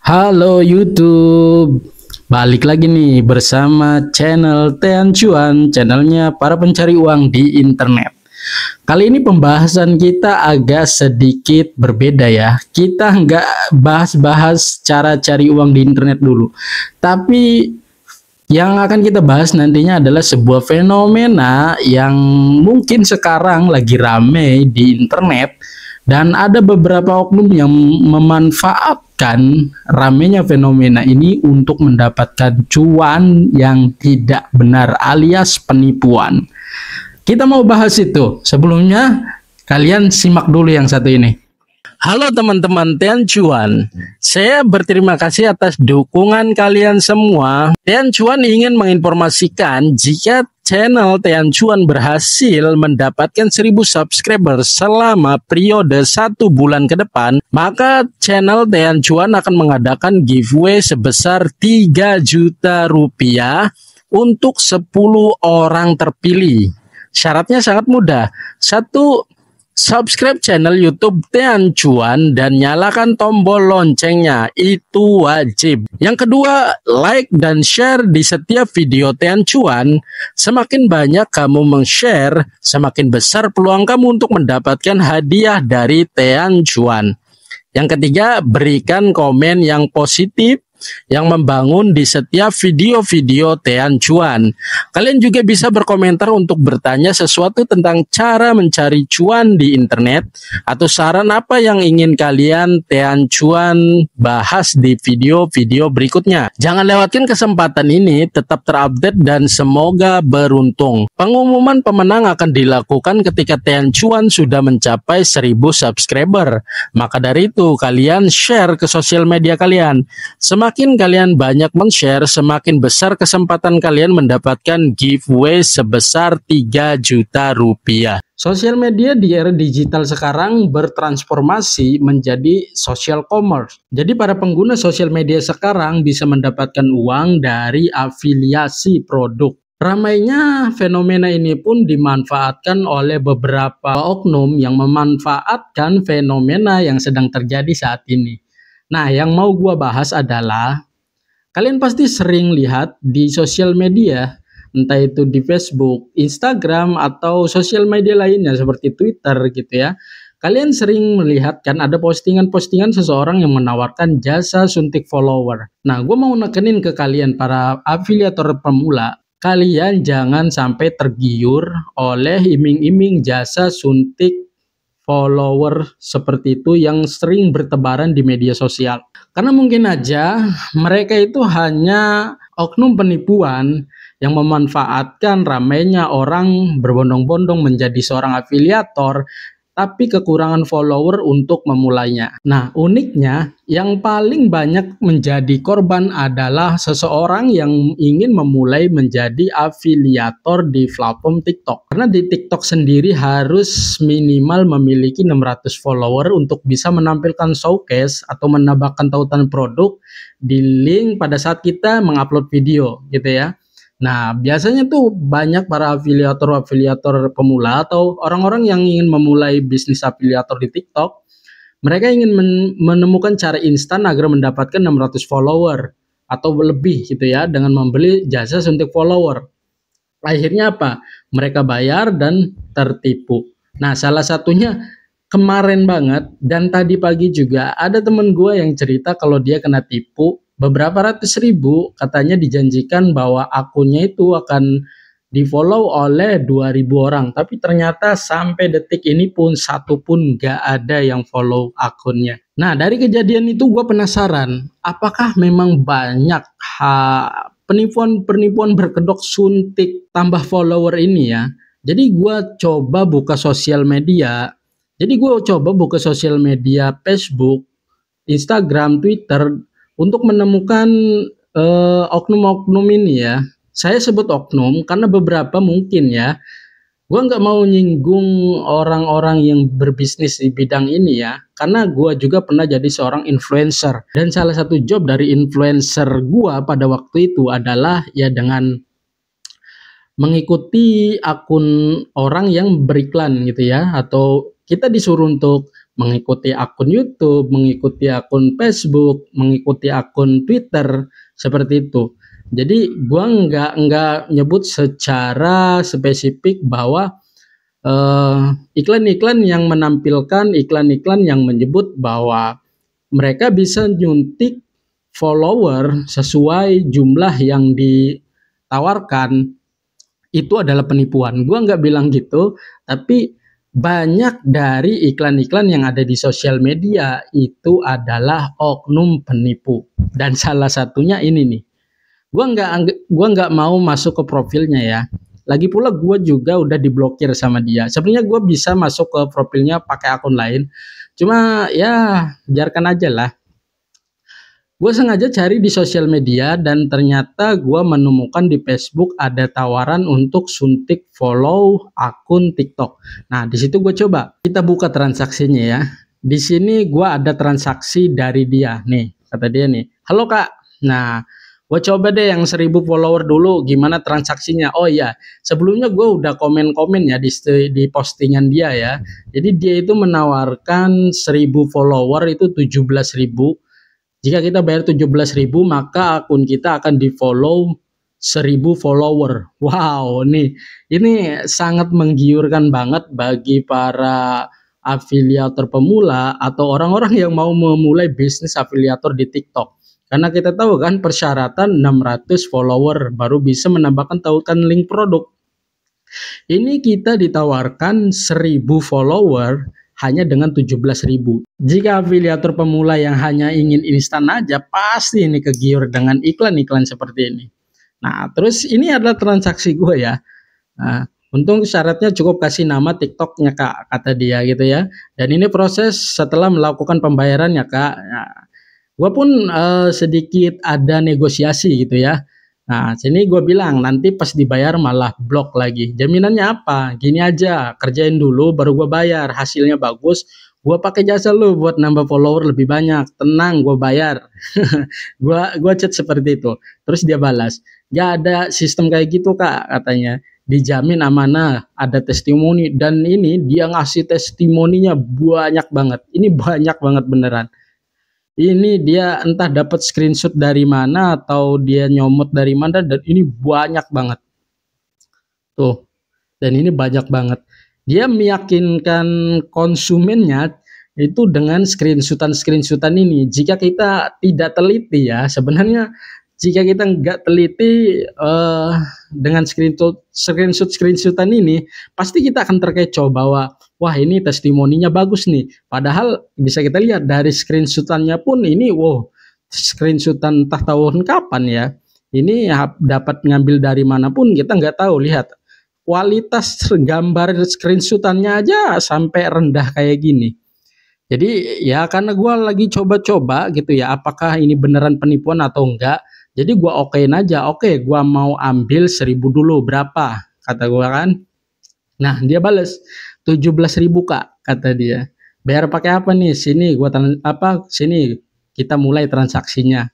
Halo YouTube, balik lagi nih bersama channel Tean Cuan, channelnya para pencari uang di internet. Kali ini pembahasan kita agak sedikit berbeda ya. Kita nggak bahas-bahas cara cari uang di internet dulu, tapi yang akan kita bahas nantinya adalah sebuah fenomena yang mungkin sekarang lagi rame di internet dan ada beberapa oknum yang memanfaatkan ramenya fenomena ini untuk mendapatkan cuan yang tidak benar alias penipuan. Kita mau bahas itu. Sebelumnya kalian simak dulu yang satu ini. Halo teman-teman Tean Cuan, saya berterima kasih atas dukungan kalian semua. Tean Cuan ingin menginformasikan jika channel Tean Cuan berhasil mendapatkan 1000 subscriber selama periode 1 bulan ke depan, maka channel Tean Cuan akan mengadakan giveaway sebesar 3 juta rupiah untuk 10 orang terpilih. Syaratnya sangat mudah. 1. Subscribe channel YouTube Tean Cuan dan nyalakan tombol loncengnya, itu wajib. Yang kedua, like dan share di setiap video Tean Cuan. Semakin banyak kamu meng-share, semakin besar peluang kamu untuk mendapatkan hadiah dari Tean Cuan. Yang ketiga, berikan komen yang positif yang membangun di setiap video-video Tean Cuan. Kalian juga bisa berkomentar untuk bertanya sesuatu tentang cara mencari cuan di internet atau saran apa yang ingin kalian Tean Cuan bahas di video-video berikutnya. Jangan lewatkan kesempatan ini, tetap terupdate dan semoga beruntung. Pengumuman pemenang akan dilakukan ketika Tean Cuan sudah mencapai 1000 subscriber. Maka dari itu kalian share ke sosial media kalian. Semakin kalian banyak men-share, semakin besar kesempatan kalian mendapatkan giveaway sebesar 3 juta rupiah. Sosial media di era digital sekarang bertransformasi menjadi social commerce. Jadi para pengguna sosial media sekarang bisa mendapatkan uang dari afiliasi produk. Ramainya fenomena ini pun dimanfaatkan oleh beberapa oknum yang memanfaatkan fenomena yang sedang terjadi saat ini. Nah, yang mau gua bahas adalah kalian pasti sering lihat di sosial media, entah itu di Facebook, Instagram, atau sosial media lainnya seperti Twitter gitu ya. Kalian sering melihat kan ada postingan-postingan seseorang yang menawarkan jasa suntik follower. Nah, gue mau nekenin ke kalian para afiliator pemula, kalian jangan sampai tergiur oleh iming-iming jasa suntik follower seperti itu yang sering bertebaran di media sosial. Karena mungkin aja mereka itu hanya oknum penipuan yang memanfaatkan ramainya orang berbondong-bondong menjadi seorang afiliator, tapi kekurangan follower untuk memulainya. Nah, uniknya yang paling banyak menjadi korban adalah seseorang yang ingin memulai menjadi afiliator di platform TikTok. Karena di TikTok sendiri harus minimal memiliki 600 follower untuk bisa menampilkan showcase atau menambahkan tautan produk di link pada saat kita mengupload video gitu ya. Nah, biasanya tuh banyak para afiliator-afiliator pemula atau orang-orang yang ingin memulai bisnis afiliator di TikTok. Mereka ingin menemukan cara instan agar mendapatkan 600 follower atau lebih gitu ya dengan membeli jasa suntik follower. Akhirnya apa? Mereka bayar dan tertipu. Nah, salah satunya kemarin banget dan tadi pagi juga ada temen gue yang cerita kalau dia kena tipu beberapa ratus ribu, katanya dijanjikan bahwa akunnya itu akan di-follow oleh 2000 orang, tapi ternyata sampai detik ini pun satu pun gak ada yang follow akunnya. Nah, dari kejadian itu gue penasaran, apakah memang banyak penipuan-penipuan berkedok suntik tambah follower ini ya. Jadi gue coba buka sosial media, Facebook, Instagram, Twitter, untuk menemukan oknum-oknum ini ya. Saya sebut oknum karena beberapa mungkin ya, gue nggak mau nyinggung orang-orang yang berbisnis di bidang ini ya, karena gue juga pernah jadi seorang influencer. Dan salah satu job dari influencer gue pada waktu itu adalah ya dengan mengikuti akun orang yang beriklan gitu ya, atau kita disuruh untuk mengikuti akun YouTube, mengikuti akun Facebook, mengikuti akun Twitter, seperti itu. Jadi gua nggak nyebut secara spesifik bahwa iklan-iklan yang menampilkan iklan-iklan yang menyebut bahwa mereka bisa nyuntik follower sesuai jumlah yang ditawarkan, itu adalah penipuan. Gua nggak bilang gitu, tapi banyak dari iklan-iklan yang ada di sosial media itu adalah oknum penipu. Dan salah satunya ini nih. Gua nggak mau masuk ke profilnya ya. Lagi pula gue juga udah diblokir sama dia. Sebenarnya gue bisa masuk ke profilnya pakai akun lain. Cuma ya biarkan aja lah. Gue sengaja cari di sosial media dan ternyata gue menemukan di Facebook ada tawaran untuk suntik follow akun TikTok. Nah, di situ gue coba. Kita buka transaksinya ya. Di sini gue ada transaksi dari dia. Nih, kata dia nih. Halo Kak. Nah, gue coba deh yang 1000 follower dulu. Gimana transaksinya? Oh iya, sebelumnya gue udah komen-komen ya di postingan dia ya. Jadi dia itu menawarkan 1000 follower itu 17.000. Jika kita bayar 17.000, maka akun kita akan di-follow 1000 follower. Wow, ini sangat menggiurkan banget bagi para afiliator pemula atau orang-orang yang mau memulai bisnis afiliator di TikTok. Karena kita tahu kan persyaratan 600 follower baru bisa menambahkan tautan link produk. Ini kita ditawarkan 1000 follower hanya dengan 17.000. Jika afiliator pemula yang hanya ingin instan aja, pasti ini kegiur dengan iklan-iklan seperti ini. Nah, terus ini adalah transaksi gue ya. Nah, untung syaratnya cukup kasih nama TikToknya Kak, kata dia gitu ya. Dan ini proses setelah melakukan pembayaran ya Kak. Nah, gue pun sedikit ada negosiasi gitu ya. Nah, sini gue bilang nanti pas dibayar malah blok lagi. Jaminannya apa? Gini aja, kerjain dulu baru gue bayar. Hasilnya bagus, gue pakai jasa lu buat nambah follower lebih banyak. Tenang, gue bayar. Gua chat seperti itu. Terus dia balas, gak ada sistem kayak gitu Kak, katanya. Dijamin amanah, ada testimoni. Dan ini dia ngasih testimoninya banyak banget. Ini banyak banget beneran. Ini dia entah dapat screenshot dari mana atau dia nyomot dari mana, dan ini banyak banget. Tuh. Dan ini banyak banget. Dia meyakinkan konsumennya itu dengan screenshotan ini. Jika kita tidak teliti ya, sebenarnya jika kita nggak teliti dengan screenshotan ini, pasti kita akan terkecoh bahwa wah ini testimoninya bagus nih. Padahal bisa kita lihat dari screenshotannya pun ini wow, screenshotan entah tahun kapan ya. Ini dapat ngambil dari manapun kita nggak tahu. Lihat kualitas gambar screenshotannya aja sampai rendah kayak gini. Jadi ya karena gue lagi coba-coba gitu ya, apakah ini beneran penipuan atau enggak. Jadi gue okein aja, oke gue mau ambil 1000 dulu, berapa? Kata gue kan. Nah dia bales, 17.000 Kak, kata dia. Bayar pakai apa nih? Sini sini kita mulai transaksinya.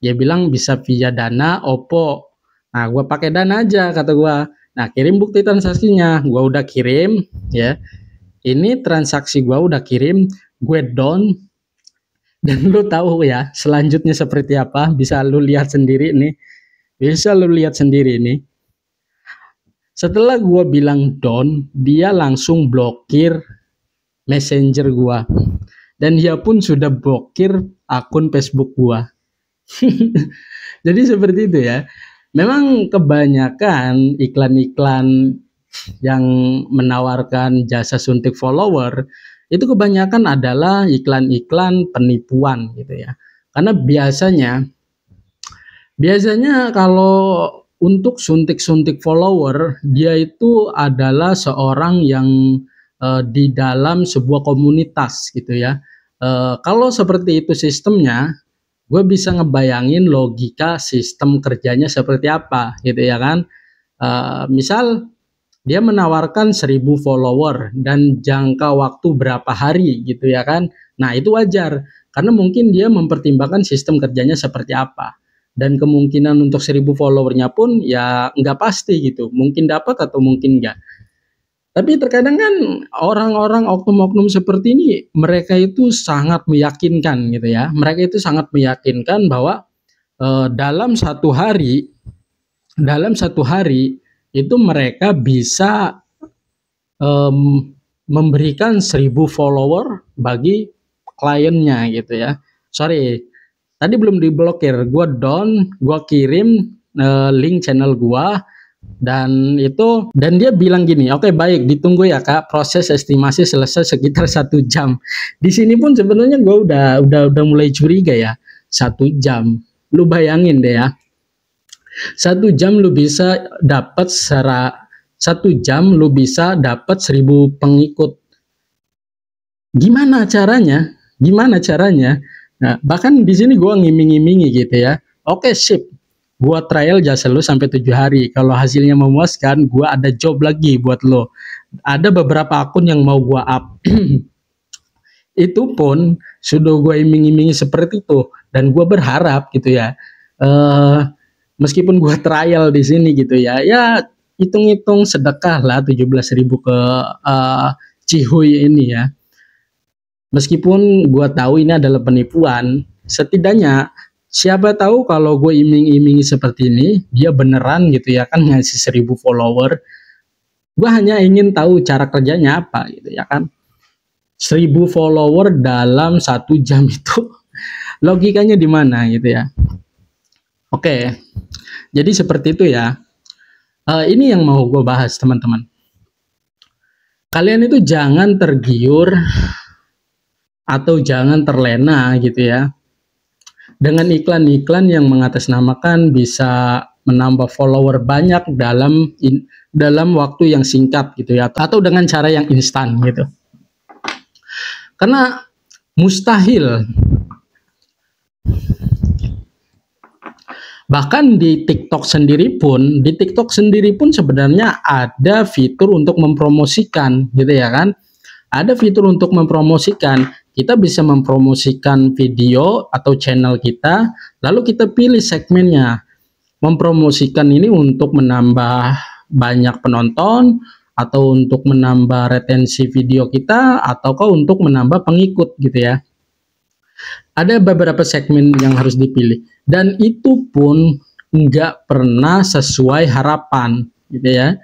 Dia bilang bisa via Dana, Oppo. Nah gue pakai Dana aja, kata gue. Nah kirim bukti transaksinya, gue udah kirim ya. Ini transaksi gue udah kirim, gue down. Dan lu tahu ya selanjutnya seperti apa, bisa lu lihat sendiri nih. Bisa lu lihat sendiri nih. Setelah gue bilang down, dia langsung blokir messenger gue. Dan dia pun sudah blokir akun Facebook gue. Jadi seperti itu ya. Memang kebanyakan iklan-iklan yang menawarkan jasa suntik follower itu kebanyakan adalah iklan-iklan penipuan gitu ya. Karena biasanya kalau untuk suntik-suntik follower, dia itu adalah seorang yang di dalam sebuah komunitas gitu ya. Kalau seperti itu sistemnya, gue bisa ngebayangin logika sistem kerjanya seperti apa gitu ya kan. Misal dia menawarkan 1000 follower dan jangka waktu berapa hari gitu ya kan. Nah itu wajar karena mungkin dia mempertimbangkan sistem kerjanya seperti apa. Dan kemungkinan untuk 1000 followernya pun ya nggak pasti gitu. Mungkin dapat atau mungkin nggak. Tapi terkadang kan orang-orang oknum-oknum seperti ini, mereka itu sangat meyakinkan gitu ya. Mereka itu sangat meyakinkan bahwa dalam satu hari, itu mereka bisa memberikan 1000 follower bagi kliennya gitu ya. Sorry, tadi belum diblokir. Gua down, gua kirim link channel gua, dan dia bilang gini, oke, baik, ditunggu ya Kak, proses estimasi selesai sekitar 1 jam. Di sini pun sebenarnya gue udah mulai curiga ya. 1 jam, lu bayangin deh ya, 1 jam lu bisa dapat 1000 pengikut. Gimana caranya? Nah, bahkan di sini gue ngiming-ngimingi gitu ya. Oke, sip, gua trial jasa lu sampai 7 hari. Kalau hasilnya memuaskan, gua ada job lagi buat lo. Ada beberapa akun yang mau gua up. Itu pun sudah gua iming-imingi seperti itu, dan gua berharap gitu ya. Meskipun gua trial di sini gitu ya, ya hitung-hitung sedekah lah 17.000 ke Cihuy ini ya. Meskipun gua tahu ini adalah penipuan, setidaknya siapa tahu kalau gue iming-imingi seperti ini, dia beneran gitu ya kan ngasih 1000 follower. Gue hanya ingin tahu cara kerjanya apa gitu ya kan. 1000 follower dalam 1 jam itu logikanya di mana gitu ya. Oke, jadi seperti itu ya. Ini yang mau gue bahas teman-teman. Kalian itu jangan tergiur atau jangan terlena gitu ya dengan iklan-iklan yang mengatasnamakan bisa menambah follower banyak dalam waktu yang singkat gitu ya, atau dengan cara yang instan gitu. Karena mustahil, bahkan di TikTok sendiri pun sebenarnya ada fitur untuk mempromosikan gitu ya kan. Ada fitur untuk mempromosikan. Kita bisa mempromosikan video atau channel kita, lalu kita pilih segmennya. Mempromosikan ini untuk menambah banyak penonton, atau untuk menambah retensi video kita, ataukah untuk menambah pengikut gitu ya. Ada beberapa segmen yang harus dipilih, dan itu pun nggak pernah sesuai harapan gitu ya.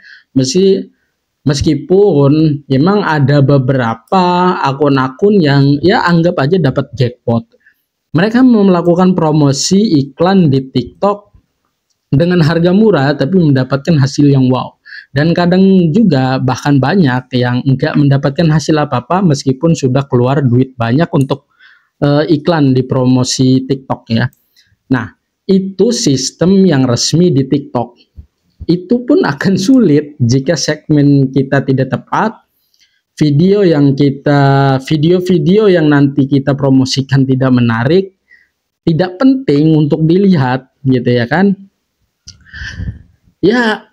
Meskipun memang ada beberapa akun-akun yang ya anggap aja dapat jackpot. Mereka melakukan promosi iklan di TikTok dengan harga murah tapi mendapatkan hasil yang wow. Dan kadang juga bahkan banyak yang enggak mendapatkan hasil apa-apa meskipun sudah keluar duit banyak untuk iklan di promosi TikTok ya. Nah, itu sistem yang resmi di TikTok. Itu pun akan sulit jika segmen kita tidak tepat, video-video yang nanti kita promosikan tidak menarik, tidak penting untuk dilihat gitu ya kan. Ya,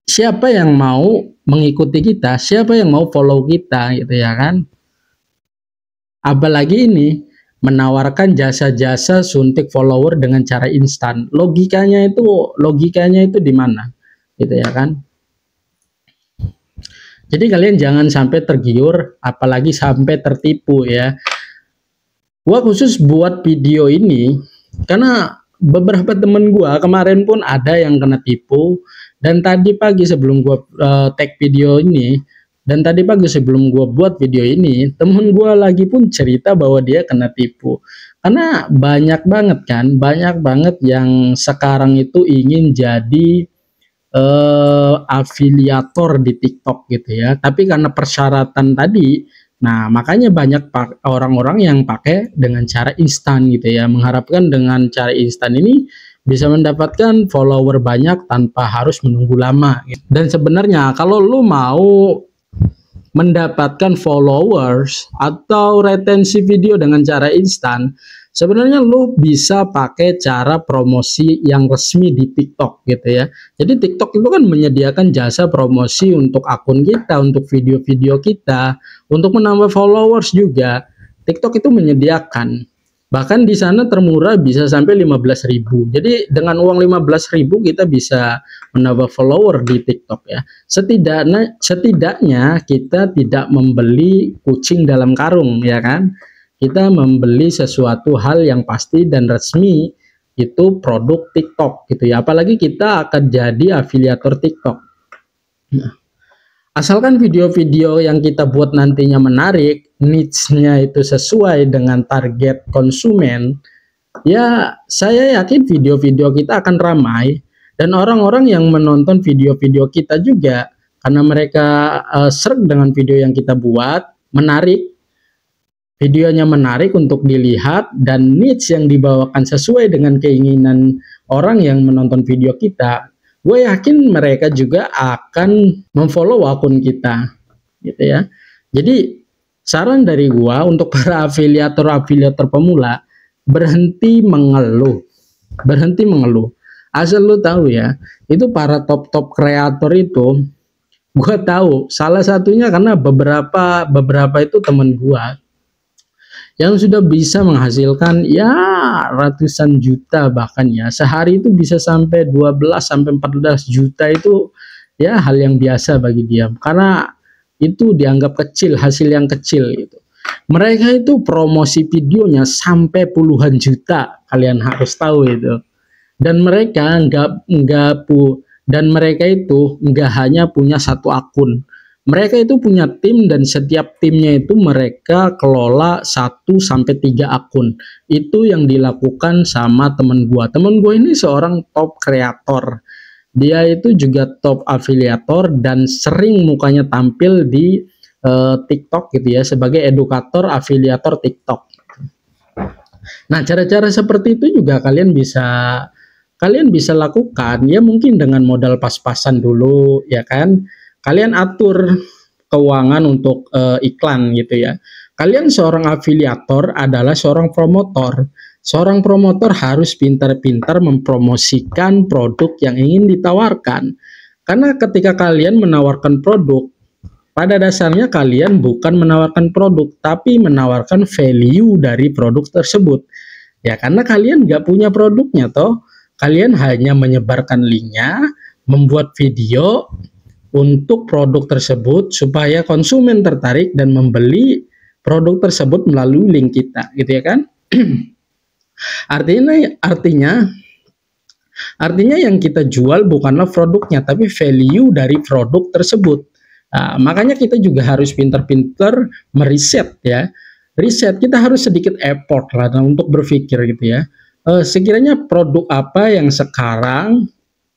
siapa yang mau mengikuti kita, siapa yang mau follow kita gitu ya kan. Apalagi ini menawarkan jasa-jasa suntik follower dengan cara instan. Logikanya itu di mana? Gitu ya kan. Jadi kalian jangan sampai tergiur, apalagi sampai tertipu ya. Gua khusus buat video ini karena beberapa temen gua kemarin pun ada yang kena tipu, dan tadi pagi sebelum gua tag video ini, dan tadi pagi sebelum gua buat video ini, temen gua lagi pun cerita bahwa dia kena tipu. Karena banyak banget yang sekarang itu ingin jadi afiliator di TikTok gitu ya, tapi karena persyaratan tadi, nah makanya banyak orang-orang yang pakai dengan cara instan gitu ya, mengharapkan dengan cara instan ini bisa mendapatkan follower banyak tanpa harus menunggu lama gitu. Dan sebenarnya kalau lu mau mendapatkan followers atau retensi video dengan cara instan, sebenarnya lu bisa pakai cara promosi yang resmi di TikTok gitu ya. Jadi TikTok itu kan menyediakan jasa promosi untuk akun kita, untuk video-video kita, untuk menambah followers juga. TikTok itu menyediakan. Bahkan di sana termurah bisa sampai 15.000. Jadi dengan uang 15.000 kita bisa menambah follower di TikTok ya. Setidaknya kita tidak membeli kucing dalam karung ya kan. Kita membeli sesuatu hal yang pasti dan resmi, itu produk TikTok gitu ya. Apalagi kita akan jadi afiliator TikTok. Nah, asalkan video-video yang kita buat nantinya menarik, niche-nya itu sesuai dengan target konsumen, ya saya yakin video-video kita akan ramai, dan orang-orang yang menonton video-video kita juga, karena mereka sreg dengan video yang kita buat, menarik, videonya menarik untuk dilihat, dan niche yang dibawakan sesuai dengan keinginan orang yang menonton video kita, gue yakin mereka juga akan memfollow akun kita gitu ya. Jadi saran dari gue untuk para afiliator pemula, berhenti mengeluh. Asal lu tahu ya, itu para top kreator itu, gue tahu salah satunya karena beberapa itu temen gue yang sudah bisa menghasilkan ya ratusan juta, bahkan ya sehari itu bisa sampai 12 sampai 14 juta, itu ya hal yang biasa bagi dia, karena itu dianggap kecil, hasil yang kecil gitu. Mereka itu promosi videonya sampai puluhan juta, kalian harus tahu itu. Dan mereka itu nggak hanya punya satu akun. Mereka itu punya tim, dan setiap timnya itu mereka kelola 1-3 akun. Itu yang dilakukan sama temen gua. Temen gua ini seorang top kreator. Dia itu juga top afiliator dan sering mukanya tampil di TikTok gitu ya, sebagai edukator afiliator TikTok. Nah, cara-cara seperti itu juga kalian bisa lakukan ya, mungkin dengan modal pas-pasan dulu ya kan. Kalian atur keuangan untuk iklan gitu ya. Kalian seorang afiliator adalah seorang promotor. Seorang promotor harus pintar-pintar mempromosikan produk yang ingin ditawarkan. Karena ketika kalian menawarkan produk, pada dasarnya kalian bukan menawarkan produk, tapi menawarkan value dari produk tersebut. Ya, karena kalian nggak punya produknya toh. Kalian hanya menyebarkan linknya, membuat video untuk produk tersebut supaya konsumen tertarik dan membeli produk tersebut melalui link kita, gitu ya kan? Artinya yang kita jual bukanlah produknya, tapi value dari produk tersebut. Nah, makanya kita juga harus pintar-pintar meriset ya. Riset, kita harus sedikit effort lah untuk berpikir gitu ya. Sekiranya produk apa yang sekarang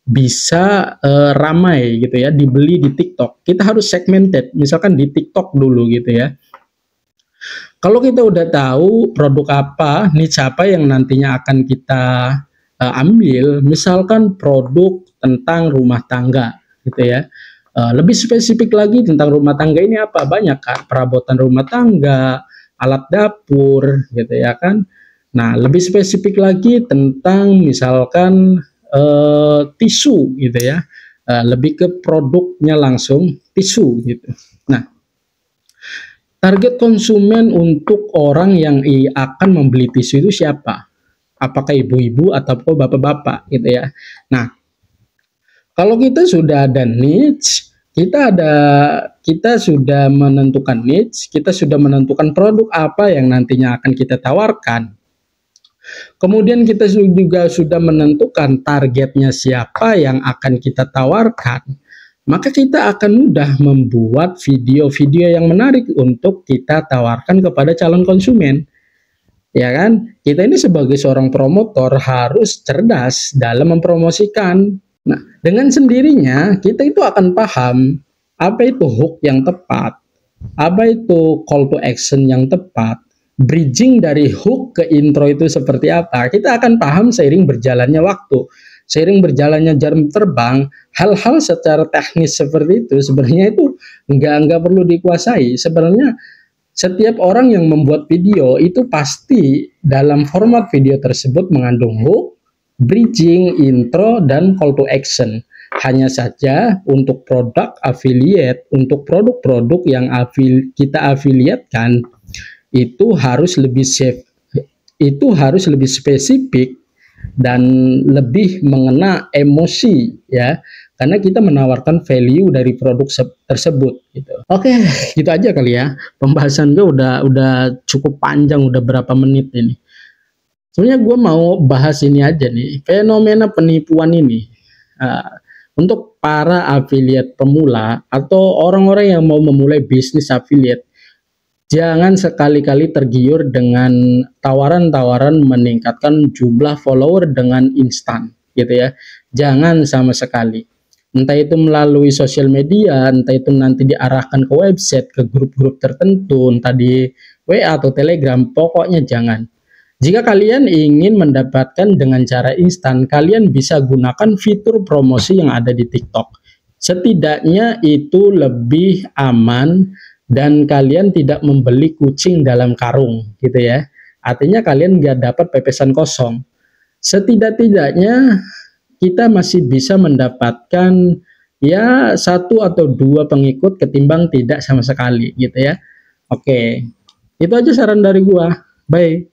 bisa ramai gitu ya, dibeli di TikTok. Kita harus segmented, misalkan di TikTok dulu gitu ya. Kalau kita udah tahu produk apa, niche apa yang nantinya akan kita ambil, misalkan produk tentang rumah tangga gitu ya. Lebih spesifik lagi tentang rumah tangga ini apa? Banyak kan, perabotan rumah tangga, alat dapur gitu ya kan. Nah, lebih spesifik lagi tentang misalkan tisu gitu ya, lebih ke produknya langsung, tisu gitu. Nah, target konsumen untuk orang yang akan membeli tisu itu siapa? Apakah ibu-ibu atau bapak-bapak gitu ya. Nah, kalau kita sudah ada niche, kita sudah menentukan niche, kita sudah menentukan produk apa yang nantinya akan kita tawarkan. Kemudian kita juga sudah menentukan targetnya siapa yang akan kita tawarkan. Maka kita akan mudah membuat video-video yang menarik untuk kita tawarkan kepada calon konsumen. Ya kan? Kita ini sebagai seorang promotor harus cerdas dalam mempromosikan. Nah, dengan sendirinya kita itu akan paham apa itu hook yang tepat, apa itu call to action yang tepat, bridging dari hook ke intro itu seperti apa. Kita akan paham seiring berjalannya waktu, seiring berjalannya jam terbang. Hal-hal secara teknis seperti itu sebenarnya itu nggak perlu dikuasai. Sebenarnya setiap orang yang membuat video itu pasti dalam format video tersebut mengandung hook, bridging, intro, dan call to action. Hanya saja untuk produk affiliate, untuk produk-produk yang kita afiliatkan, itu harus lebih safe, itu harus lebih spesifik dan lebih mengena emosi ya, karena kita menawarkan value dari produk tersebut gitu. Oke, gitu aja kali ya. Pembahasan gue udah cukup panjang, udah berapa menit ini. Sebenarnya gue mau bahas ini aja nih, fenomena penipuan ini. Untuk para affiliate pemula atau orang-orang yang mau memulai bisnis affiliate, jangan sekali-kali tergiur dengan tawaran-tawaran meningkatkan jumlah follower dengan instan, gitu ya. Jangan sama sekali. Entah itu melalui sosial media, entah itu nanti diarahkan ke website, ke grup-grup tertentu, entah di WA atau Telegram, pokoknya jangan. Jika kalian ingin mendapatkan dengan cara instan, kalian bisa gunakan fitur promosi yang ada di TikTok. Setidaknya itu lebih aman dan kalian tidak membeli kucing dalam karung, gitu ya. Artinya kalian nggak dapat pepesan kosong. Setidak-tidaknya kita masih bisa mendapatkan ya 1 atau 2 pengikut ketimbang tidak sama sekali, gitu ya. Oke, itu aja saran dari gua. Bye.